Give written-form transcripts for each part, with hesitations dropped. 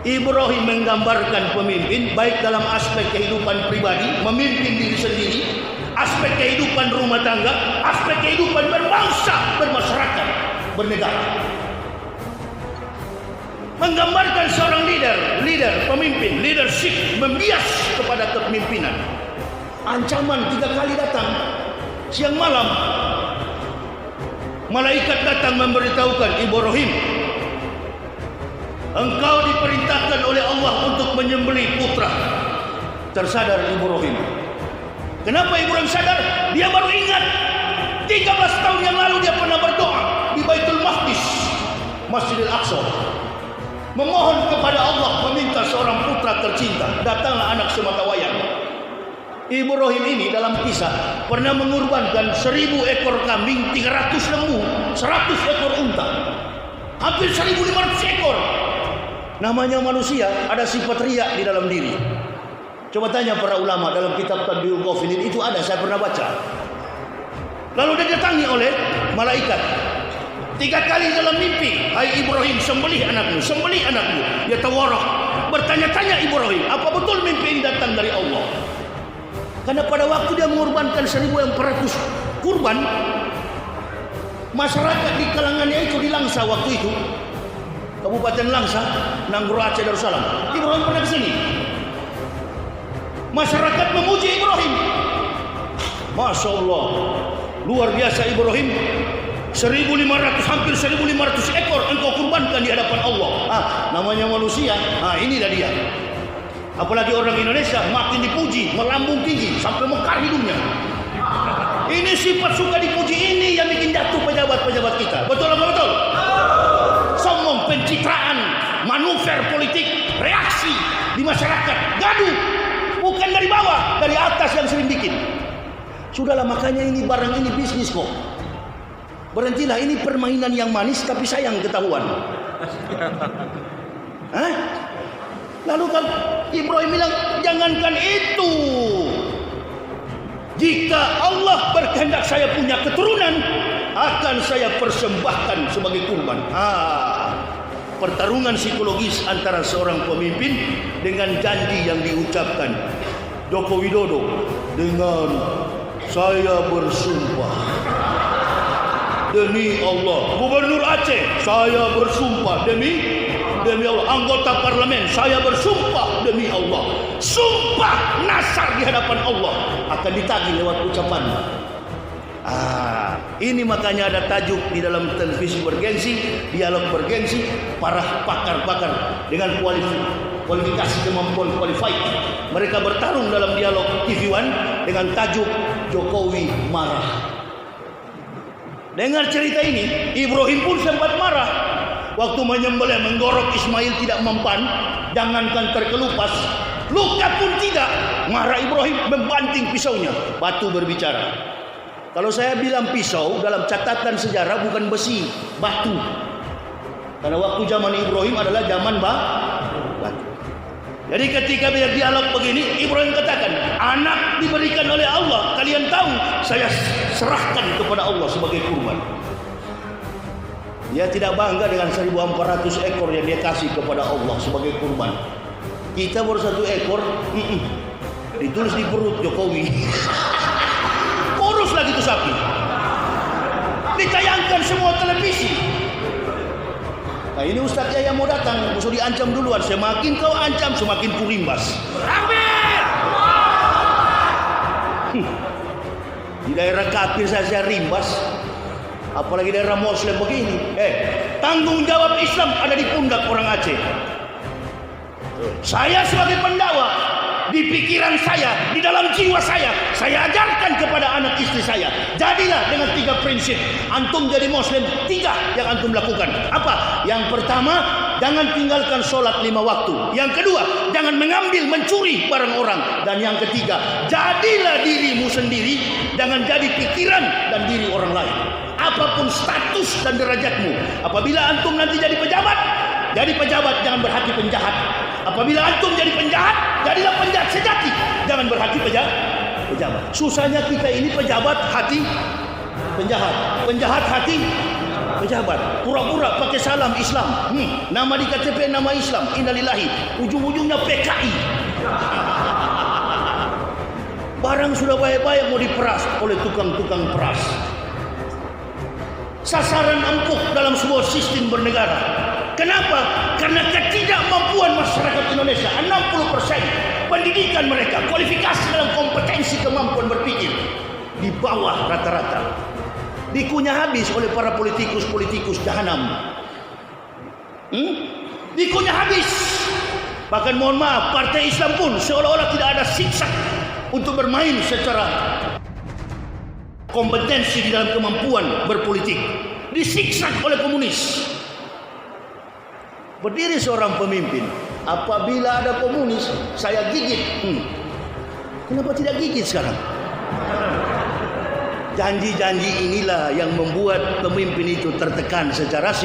Ibrahim menggambarkan pemimpin baik dalam aspek kehidupan pribadi, memimpin diri sendiri, aspek kehidupan rumah tangga, aspek kehidupan berbangsa, bermasyarakat, bernegara. Menggambarkan seorang leader, pemimpin, leadership, membias kepada kepemimpinan. Ancaman 3 kali datang, siang malam. Malaikat datang memberitahukan, Ibrahim, engkau diperintahkan oleh Allah untuk menyembelih putra. Tersadar Ibrahim. Kenapa Ibrahim sadar? Dia baru ingat 13 tahun yang lalu dia pernah berdoa di Baitul Maqdis, Masjidil Aqsa, memohon kepada Allah meminta seorang putra tercinta. Datanglah anak sematawayang. Ibrahim ini dalam kisah pernah mengorbankan 1000 ekor kambing, 300 lembu, 100 ekor unta, hampir 1500 ekor. Namanya manusia ada sifat riya di dalam diri. Coba tanya para ulama dalam kitab Tadbirul Ghafilin, itu ada, saya pernah baca. Lalu dia datangi oleh malaikat 3 kali dalam mimpi, hai Ibrahim, sembelih anakmu, sembelih anakmu. Dia tawarah, bertanya-tanya Ibrahim, apa betul mimpi ini datang dari Allah? Karena pada waktu dia mengorbankan 1400 kurban, masyarakat di kalangannya itu di Langsa waktu itu, Kabupaten Langsa, Nanggro Aceh Darussalam. Ibrahim pernah ke sini. Masyarakat memuji Ibrahim. Masya Allah, luar biasa Ibrahim. 1500, hampir 1500 ekor engkau kurbankan di hadapan Allah. Namanya manusia. Inilah dia. Apalagi orang Indonesia makin dipuji, melambung tinggi sampai mekar hidungnya. Ini sifat suka dipuji ini yang bikin jatuh pejabat-pejabat kita. Betul apa betul? Sombong, pencitraan, manuver politik, reaksi di masyarakat, gaduh. Bukan dari bawah, dari atas yang sering bikin. Sudahlah, makanya ini barang ini bisnis kok. Berhentilah, ini permainan yang manis tapi sayang ketahuan. Lalu kan Ibrahim bilang, jangankan itu, jika Allah berkehendak saya punya keturunan, akan saya persembahkan sebagai kurban. Pertarungan psikologis antara seorang pemimpin dengan janji yang diucapkan. Joko Widodo dengan saya bersumpah demi Allah. Gubernur Aceh, saya bersumpah demi Allah. Anggota parlemen, saya bersumpah demi Allah. Sumpah nasar di hadapan Allah akan ditagih lewat ucapan. Ini makanya ada tajuk di dalam televisi bergensi, dialog bergensi, para pakar-pakar dengan kualifikasi kemampuan qualified. Mereka bertarung dalam dialog TV One dengan tajuk Jokowi marah. Dengar cerita ini, Ibrahim pun sempat marah. Waktu menyembelih, menggorok Ismail tidak mempan, jangankan terkelupas, luka pun tidak. Marah Ibrahim, membanting pisaunya. Batu berbicara. Kalau saya bilang pisau, dalam catatan sejarah bukan besi, batu. Karena waktu zaman Ibrahim adalah zaman batu. Jadi ketika dia dialog begini, Ibrahim katakan, anak diberikan oleh Allah, kalian tahu, saya serahkan kepada Allah sebagai kurban. Dia tidak bangga dengan 1400 ekor yang dia kasih kepada Allah sebagai kurban. Kita baru 1 ekor, ditulis di perut Jokowi. Kurus lagi itu sapi. Ditayangkan semua televisi. Nah ini Ustadz Yaya mau datang, musuh diancam duluan. Semakin kau ancam, semakin kurimbas. Takbir! Di daerah kafir saya rimbas, apalagi daerah Muslim begini. Tanggung jawab Islam ada di pundak orang Aceh. Saya sebagai pendakwah, di pikiran saya, di dalam jiwa saya ajarkan kepada anak istri saya, jadilah dengan 3 prinsip. Antum jadi Muslim, 3 yang antum lakukan. Apa? Yang pertama, jangan tinggalkan sholat 5 waktu. Yang kedua, jangan mengambil, mencuri barang orang. Dan yang ketiga, jadilah dirimu sendiri, jangan jadi pikiran dan diri orang lain. Apapun status dan derajatmu, apabila antum nanti jadi pejabat jangan berhati penjahat. Apabila antum jadi penjahat, jadilah penjahat sejati, jangan berhati pejabat. Susahnya kita ini pejabat hati penjahat, penjahat hati Pejabat pura-pura pakai salam Islam. Nama di KTP nama Islam. Innalillahi. Ujung-ujungnya PKI. Barang sudah baik-baik mau diperas oleh tukang-tukang peras. Sasaran empuk dalam sebuah sistem bernegara. Kenapa? Karena ketidakmampuan masyarakat Indonesia. 60% pendidikan mereka, kualifikasi dalam kompetensi kemampuan berpikir di bawah rata-rata. Dikunyah habis oleh para politikus-politikus jahanam. Dikunyah habis. Bahkan mohon maaf, partai Islam pun seolah-olah tidak ada siksa untuk bermain secara kompetensi di dalam kemampuan berpolitik. Disiksa oleh komunis. Berdiri seorang pemimpin, apabila ada komunis saya gigit. Kenapa tidak gigit sekarang? Janji-janji inilah yang membuat pemimpin itu tertekan secara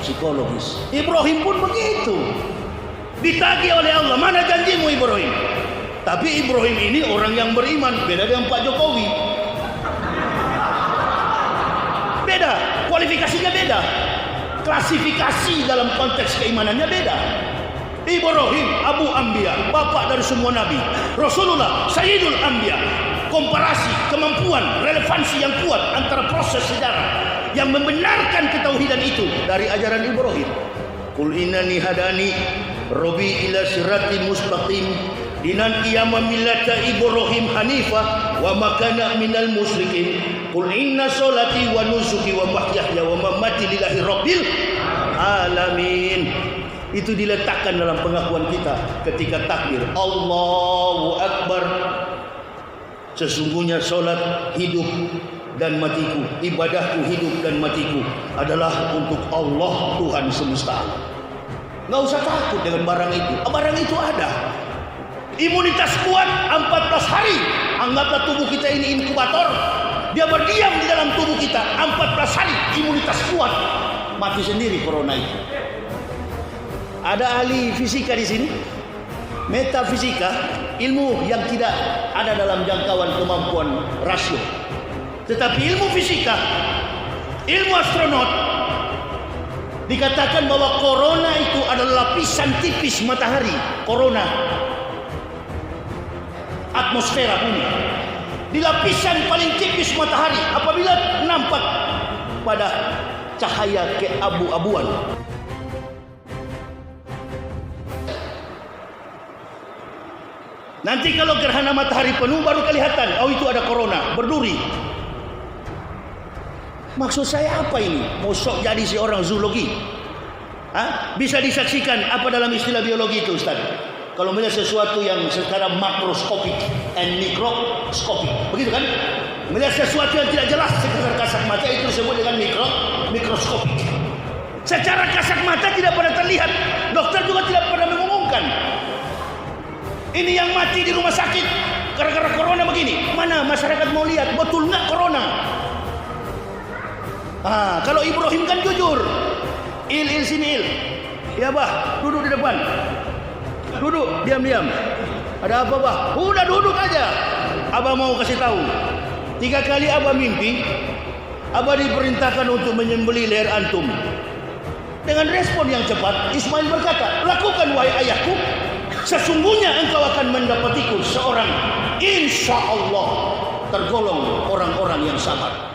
psikologis. Ibrahim pun begitu. Ditagih oleh Allah, mana janjimu Ibrahim? Tapi Ibrahim ini orang yang beriman, beda dengan Pak Jokowi. Beda, kualifikasinya beda. Klasifikasi dalam konteks keimanannya beda. Ibrahim Abu Anbiya, bapak dari semua nabi. Rasulullah Sayyidul Anbiya. Komparasi, kemampuan, relevansi yang kuat antara proses sejarah yang membenarkan ketauhidan itu dari ajaran Ibrahim. Qul innani hadani Rabbi ila siratin mustaqim dinan qiyama millata Ibrahim hanifah wa ma kana minal musyrikin. Qul inna sholati wa nusuki wa mahyaya wa mamati lillahi rabbil alamin. Itu diletakkan dalam pengakuan kita ketika takbir Allahu Akbar. Sesungguhnya solat hidup dan matiku, ibadahku hidup dan matiku adalah untuk Allah Tuhan semesta alam. Nggak usah takut dengan barang itu. Barang itu ada. Imunitas kuat 14 hari. Anggaplah tubuh kita ini inkubator. Dia berdiam di dalam tubuh kita 14 hari. Imunitas kuat. Mati sendiri corona itu. Ada ahli fisika di sini. Metafisika, ilmu yang tidak ada dalam jangkauan kemampuan rasio. Tetapi ilmu fisika, ilmu astronot, dikatakan bahwa corona itu adalah lapisan tipis matahari. Corona, atmosfera bumi, di lapisan paling tipis matahari. Apabila nampak pada cahaya keabu-abuan, nanti kalau gerhana matahari penuh baru kelihatan, oh itu ada corona, berduri. Maksud saya apa ini? Mau sok jadi seorang zoologi? Bisa disaksikan apa dalam istilah biologi itu Ustaz? Kalau melihat sesuatu yang secara makroskopik and mikroskopik, begitu kan? Melihat sesuatu yang tidak jelas secara kasat mata itu disebut dengan mikroskopik. Secara kasat mata tidak pernah terlihat. Dokter juga tidak pernah mengumumkan. Ini yang mati di rumah sakit gara-gara corona begini. Mana masyarakat mau lihat betul nggak corona? Kalau Ibrahim kan jujur. Il sini il. Ya bah, duduk di depan. Duduk, diam-diam. Ada apa bah? Udah duduk aja. Abah mau kasih tahu. 3 kali abah mimpi, abah diperintahkan untuk menyembelih leher antum. Dengan respon yang cepat, Ismail berkata, lakukan wahai ayahku. Sesungguhnya engkau akan mendapatiku seorang insya Allah tergolong orang-orang yang sabar.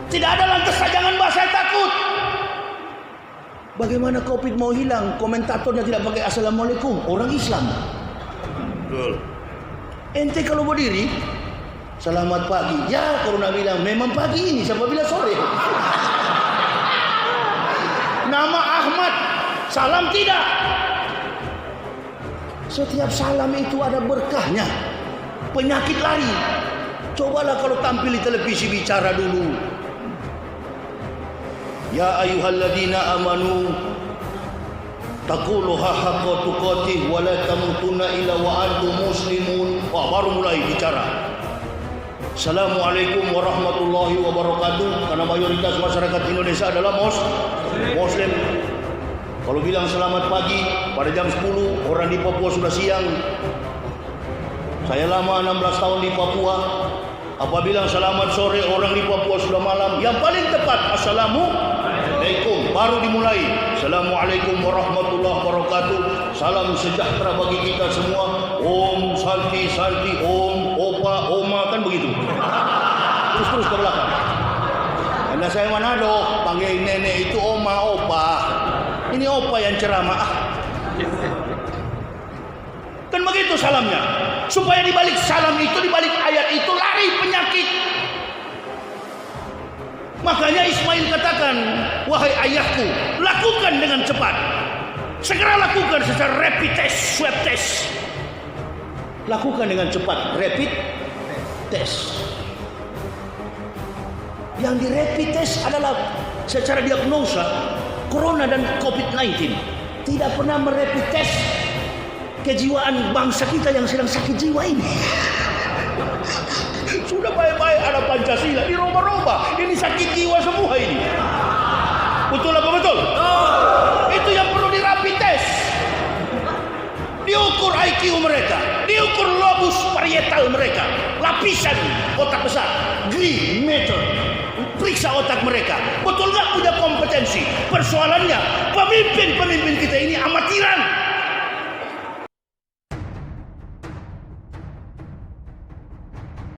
Tidak ada lantas jangan bahas saya takut. Bagaimana COVID mau hilang? Komentatornya tidak pakai assalamualaikum. Orang Islam. Betul. Ente kalau berdiri selamat pagi. Ya corona bilang memang pagi ini. Siapa bilang sore? Nama Ahmad. Salam tidak. Setiap salam itu ada berkahnya. Penyakit lari. Cobalah kalau tampil di televisi bicara dulu. Ya ayyuhalladzina amanu taqullaha haqqa tuqatih wa la tamutunna illa wa antum muslimun. Baru mulai bicara. Assalamualaikum warahmatullahi wabarakatuh. Karena mayoritas masyarakat Indonesia adalah Muslim. Kalau bilang selamat pagi pada jam 10, orang di Papua sudah siang. Saya lama 16 tahun di Papua. Apa bilang selamat sore, orang di Papua sudah malam. Yang paling tepat cepat assalamualaikum, baru dimulai assalamualaikum warahmatullahi wabarakatuh, salam sejahtera bagi kita semua, om santi santi, om opa oma, kan begitu. Terus ke belakang. Karena saya Manado, panggil nenek itu oma opa. Ini opa yang ceramah. Kan begitu salamnya. Supaya dibalik salam itu, dibalik ayat itu lari penyakit. Makanya Ismail katakan, wahai ayahku, lakukan dengan cepat. Segera lakukan secara rapid test, swab test. Lakukan dengan cepat, rapid test. Yang di rapid test adalah secara diagnosa Corona dan COVID-19. Tidak pernah merapid test kejiwaan bangsa kita yang sedang sakit jiwa ini. Sudah baik-baik ada Pancasila, diroba-roba. Ini sakit jiwa semua ini. Betul apa betul? Itu yang perlu di rapid test. Diukur IQ mereka, diukur lobus parietal mereka, lapisan otak besar, gri meter. Periksa otak mereka, betul nggak punya kompetensi. Persoalannya pemimpin